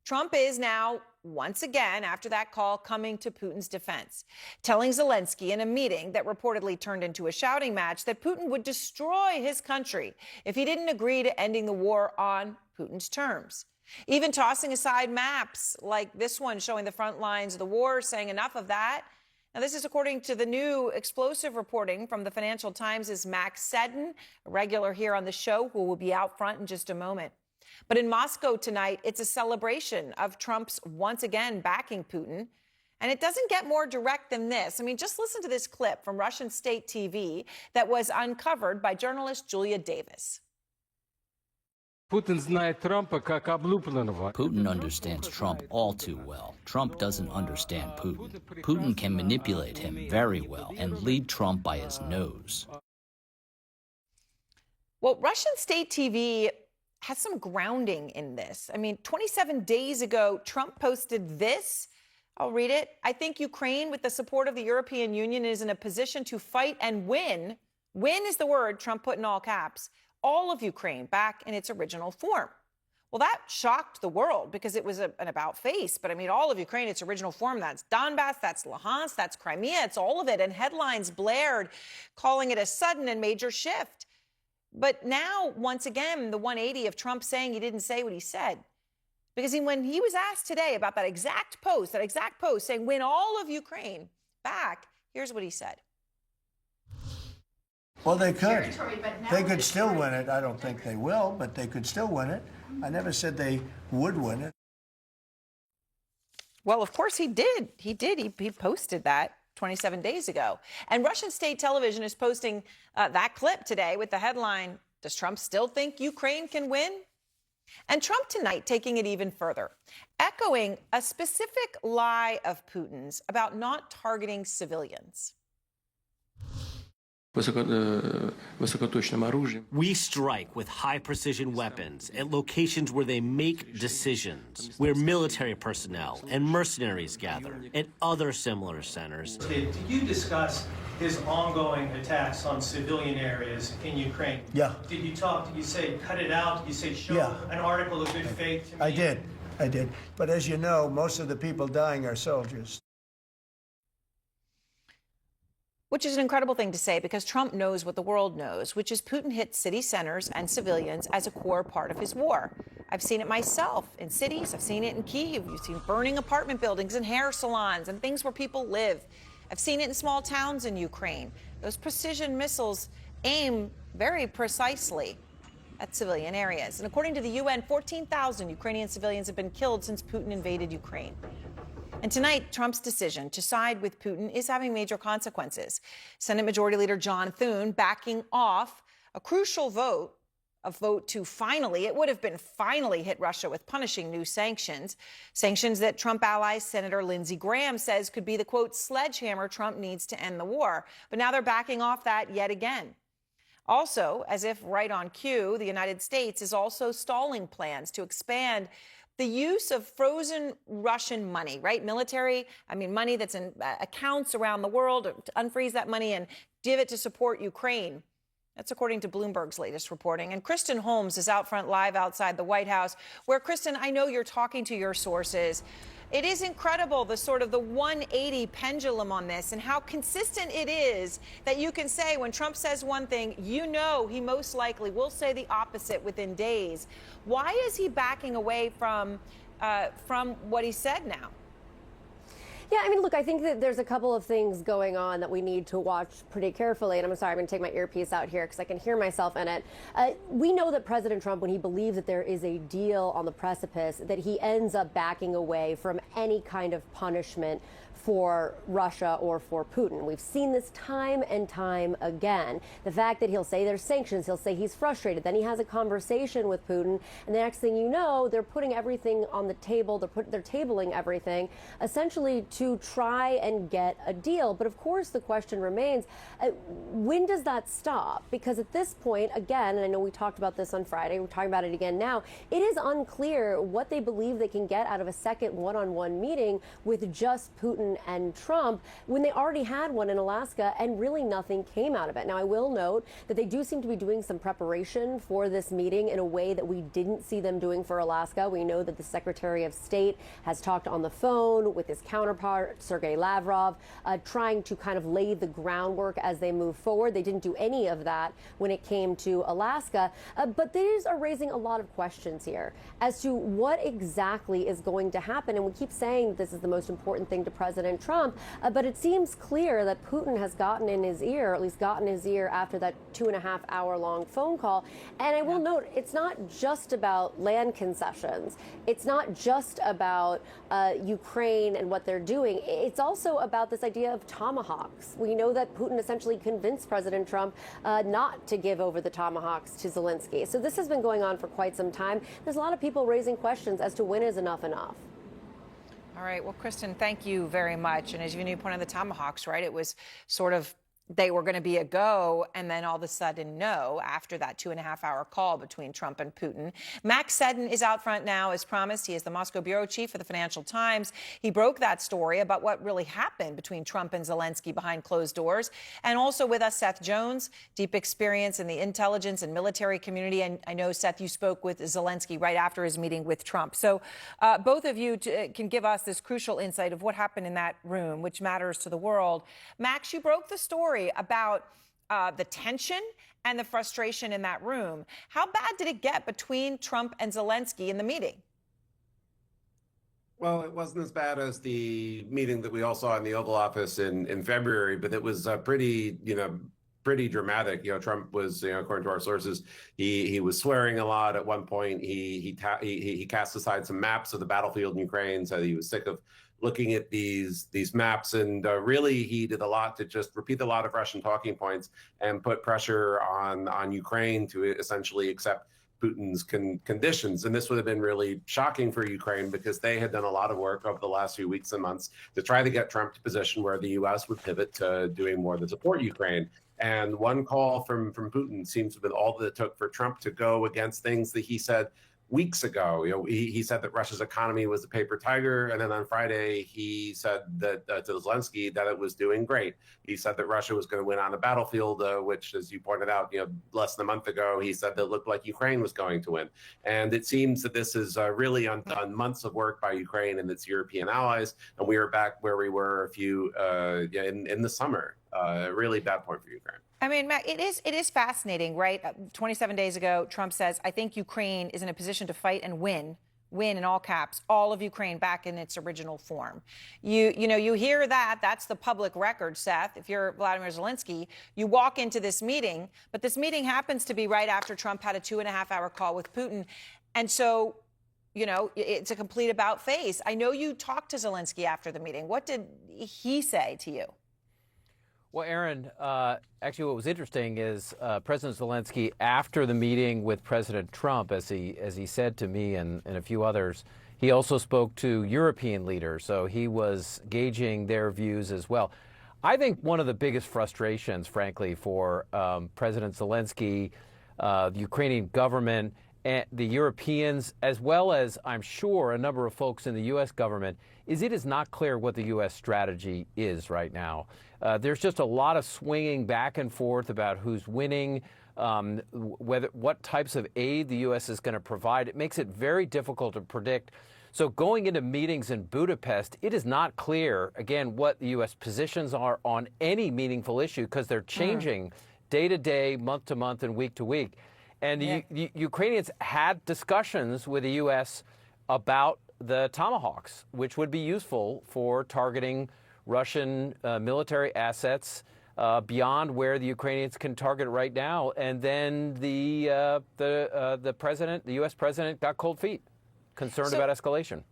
Trump is now, once again, after that call, coming to Putin's defense, telling Zelensky in a meeting that reportedly turned into a shouting match that Putin would destroy his country if he didn't agree to ending the war on Putin's terms. Even tossing aside maps like this one showing the front lines of the war, saying enough of that. Now, this is according to the new explosive reporting from the Financial Times' Max Seddon, a regular here on the show, who will be out front in just a moment. But in Moscow tonight, it's a celebration of Trump's once again backing Putin. And it doesn't get more direct than this. I mean, just listen to this clip from Russian state TV that was uncovered by journalist Julia Davis. Putin understands Trump all too well. Trump doesn't understand Putin. Putin can manipulate him very well and lead Trump by his nose. Well, Russian state TV has some grounding in this. I mean, 27 days ago, Trump posted this. I'll read it. I think Ukraine, with the support of the European Union, is in a position to fight and win. Win is the word Trump put in all caps. All of Ukraine back in its original form. Well, that shocked the world because it was an about face. But I mean, all of Ukraine, its original form, that's Donbass, that's Luhansk, that's Crimea, it's all of it. And headlines blared, calling it a sudden and major shift. But now, once again, the 180 of Trump saying he didn't say what he said. Because when he was asked today about that exact post saying win all of Ukraine back, here's what he said. Well, they could. They could still win it. I don't think they will, but they could still win it. I never said they would win it. Well, of course he did. He posted that 27 days ago. And Russian state television is posting that clip today with the headline, "Does Trump still think Ukraine can win?" And Trump tonight taking it even further, echoing a specific lie of Putin's about not targeting civilians. We strike with high-precision weapons at locations where they make decisions, where military personnel and mercenaries gather, and other similar centers. Did you discuss his ongoing attacks on civilian areas in Ukraine? Yeah. Did you say cut it out? Did you say show an article of good faith to me? I did. But as you know, most of the people dying are soldiers. Which is an incredible thing to say because Trump knows what the world knows, which is Putin hits city centers and civilians as a core part of his war. I've seen it myself in cities. I've seen it in Kyiv. You've seen burning apartment buildings and hair salons and things where people live. I've seen it in small towns in Ukraine. Those precision missiles aim very precisely at civilian areas. And according to the UN, 14,000 Ukrainian civilians have been killed since Putin invaded Ukraine. And tonight, Trump's decision to side with Putin is having major consequences. Senate Majority Leader John Thune backing off a crucial vote, a vote to finally hit Russia with punishing new sanctions that Trump ally Senator Lindsey Graham says could be the, quote, sledgehammer Trump needs to end the war. But now they're backing off that yet again. Also, as if right on cue, the United States is also stalling plans to expand the use of frozen Russian money, right? Money that's in accounts around the world, to unfreeze that money and give it to support Ukraine. That's according to Bloomberg's latest reporting. And Kristen Holmes is out front live outside the White House, where, Kristen, I know you're talking to your sources. It is incredible, the 180 pendulum on this and how consistent it is that you can say when Trump says one thing, you know he most likely will say the opposite within days. Why is he backing away from what he said now? Yeah, I mean, look, I think that there's a couple of things going on that we need to watch pretty carefully. And I'm sorry, I'm going to take my earpiece out here because I can hear myself in it. We know that President Trump, when he believes that there is a deal on the precipice, that he ends up backing away from any kind of punishment for Russia or for Putin. We've seen this time and time again. The fact that he'll say there's sanctions, he'll say he's frustrated, then he has a conversation with Putin, and the next thing you know, they're putting everything on the table, they're tabling everything, essentially to try and get a deal. But of course, the question remains, when does that stop? Because at this point, again, and I know we talked about this on Friday, we're talking about it again now, it is unclear what they believe they can get out of a second one-on-one meeting with just Putin and Trump when they already had one in Alaska and really nothing came out of it. Now, I will note that they do seem to be doing some preparation for this meeting in a way that we didn't see them doing for Alaska. We know that the Secretary of State has talked on the phone with his counterpart, Sergei Lavrov, trying to kind of lay the groundwork as they move forward. They didn't do any of that when it came to Alaska, but these are raising a lot of questions here as to what exactly is going to happen. And we keep saying this is the most important thing to President Trump, but it seems clear that Putin has gotten in his ear, or at least gotten his ear after that 2.5-hour long phone call. And I will note, it's not just about land concessions. It's not just about Ukraine and what they're doing. It's also about this idea of tomahawks. We know that Putin essentially convinced President Trump not to give over the tomahawks to Zelensky. So this has been going on for quite some time. There's a lot of people raising questions as to when is enough enough. All right. Well, Kristen, thank you very much. And as you pointed out, the tomahawks, right? It was sort of they were going to be a go, and then all of a sudden no, after that 2.5-hour call between Trump and Putin. Max Seddon is out front now, as promised. He is the Moscow bureau chief for the Financial Times. He broke that story about what really happened between Trump and Zelensky behind closed doors. And also with us, Seth Jones, deep experience in the intelligence and military community. And I know, Seth, you spoke with Zelensky right after his meeting with Trump. So both of you can give us this crucial insight of what happened in that room, which matters to the world. Max, you broke the story about the tension and the frustration in that room. How bad did it get between Trump and Zelensky in the meeting? Well, it wasn't as bad as the meeting that we all saw in the Oval Office in February, but it was pretty dramatic. Trump was, according to our sources, he was swearing a lot. At one point, he cast aside some maps of the battlefield in Ukraine, so he was sick of looking at these maps, and really he did a lot to just repeat a lot of Russian talking points and put pressure on Ukraine to essentially accept Putin's conditions. And this would have been really shocking for Ukraine because they had done a lot of work over the last few weeks and months to try to get Trump to a position where the U.S. would pivot to doing more to support Ukraine. And one call from Putin seems to have been all that it took for Trump to go against things that he said weeks ago. He said that Russia's economy was a paper tiger, and then on Friday he said that to Zelensky that it was doing great. He said that Russia was going to win on the battlefield, which, as you pointed out, less than a month ago he said that it looked like Ukraine was going to win. And it seems that this is really undone months of work by Ukraine and its European allies, and we are back where we were in the summer. Really bad point for Ukraine. I mean, Matt, it is fascinating, right? 27 days ago, Trump says, I think Ukraine is in a position to fight and win in all caps, all of Ukraine back in its original form. You hear that. That's the public record, Seth. If you're Vladimir Zelensky, you walk into this meeting, but this meeting happens to be right after Trump had a 2.5-hour call with Putin. And so, it's a complete about face. I know you talked to Zelensky after the meeting. What did he say to you? Well, Aaron, actually what was interesting is President Zelensky, after the meeting with President Trump, as he said to me and a few others, he also spoke to European leaders, so he was gauging their views as well. I think one of the biggest frustrations, frankly, for President Zelensky, the Ukrainian government, and the Europeans, as well as, I'm sure, a number of folks in the U.S. government, is it is not clear what the U.S. strategy is right now. There's just a lot of swinging back and forth about who's winning, what types of aid the U.S. is going to provide. It makes it very difficult to predict. So going into meetings in Budapest, it is not clear, again, what the U.S. positions are on any meaningful issue because they're changing day to day, month to month, and week to week. And the Ukrainians had discussions with the U.S. about the Tomahawks, which would be useful for targeting Russian military assets beyond where the Ukrainians can target right now. And then the U.S. president got cold feet, concerned about escalation.